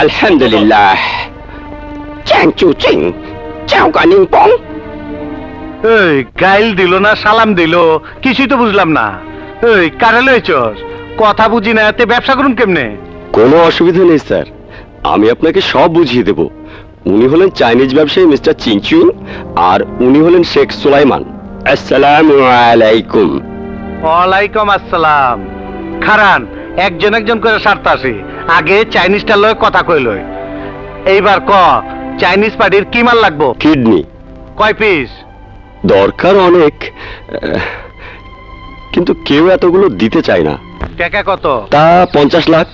আলহামদুলিল্লাহ। এই গাইল দিল না সালাম দিল, কিছুই তো বুঝলাম না। এই কারে লইছস? কথা বুঝি না, এতে ব্যবসা করুন কেমনে? কোনো অসুবিধা নেই স্যার, আমি আপনাকে সব বুঝিয়ে দেব। উনি হলেন চাইনিজ ব্যবসায়ী মিস্টার চিংচুং, আর উনি হলেন শেখ সুলাইমান। আসসালামু আলাইকুম। ওয়ালাইকুম আসসালাম। খারান, একজন একজন করে সারতে আসি, আগে চাইনিজটা লয় কথা কইলই। এইবার ক, চাইনিজ পার্টির কি মাল লাগবো? কিডনি কয় পিস? দরকার অনেক, কিন্তু কেউ এতগুলো দিতে চায় না। টাকা কত? তা 50 লাখ।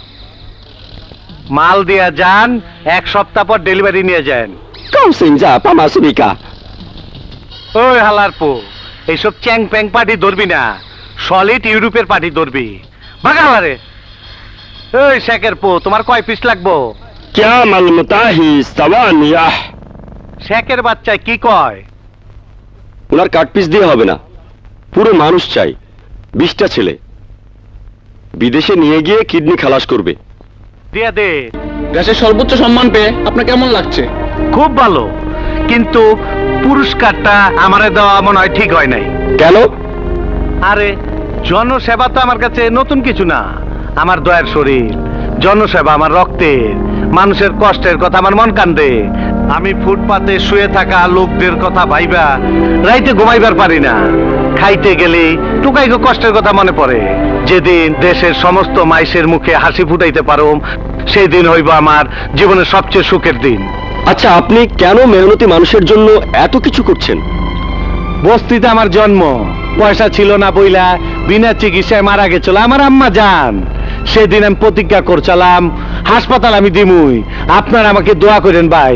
মাল দিয়া যান, এক সপ্তাহ পর ডেলিভারি নিয়ে যান। ওই হালার পো, এইসব চ্যাং প্যাং পার্টি ধরবি না, সলিড ইউরোপের পার্টি ধরবি। ভাগা হালারে। ওই শেখের পো, তোমার কয় পিস লাগবো? শেখের বাচ্চায় কি কয়? ওনার কাট পিস দিয়ে হবে না, পুরো মানুষ চাই। 20টা ছেলে বিদেশে নিয়ে গিয়ে কিডনি খালাস করবে। দিয়া দে। দেশের সর্বোচ্চ সম্মান পেয়ে আপনার কেমন লাগছে? খুব ভালো, কিন্তু পুরস্কারটা আমারে দেওয়া মনে হয় ঠিক হয় নাই। কেন? আরে জনসেবা তো আমার কাছে নতুন কিছু না। আমার দয়ার শরীর, জনসেবা আমার রক্তের। মানুষের কষ্টের কথা আমার মন কান্দে। আমি ফুটপাতে শুয়ে থাকা লোকদের কথা ভাইবা রাইতে ঘুমাইবার পারি না। খাইতে গেলে টুকাইগো কষ্টের কথা মনে পড়ে। যেদিন দেশের সমস্ত মাইসের মুখে হাসি ফুটাইতে পারো, সেই দিন হইব আমার জীবনের সবচেয়ে সুখের দিন। আচ্ছা, আপনি কেন মেহনতি মানুষের জন্য এত কিছু করছেন? বস্তিতে আমার জন্ম, পয়সা ছিল না বইলা বিনা চিকিৎসায় মারা গেছিল আমার আম্মা জান। সেদিন আমি প্রতিজ্ঞা করছিলাম, হাসপাতাল আমি দিমুই। আপনারা আমাকে দোয়া করেন ভাই,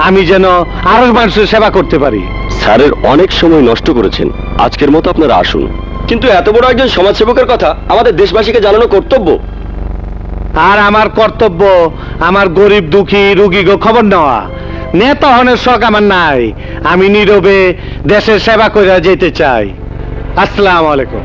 আমি যেন আরো মানুষের সেবা করতে পারি। স্যারের অনেক সময় নষ্ট করেছেন, আজকের মতো আপনারা আসুন। কিন্তু এত বড় একজন সমাজসেবকের কথা আমাদের দেশবাসীকে জানানো কর্তব্য। আর আমার কর্তব্য আমার গরিব দুঃখী রুগীকে খবর নেওয়া। নেতা হনের শখ আমার নাই, আমি নীরবে দেশের সেবা করে যেতে চাই। আসসালামু আলাইকুম।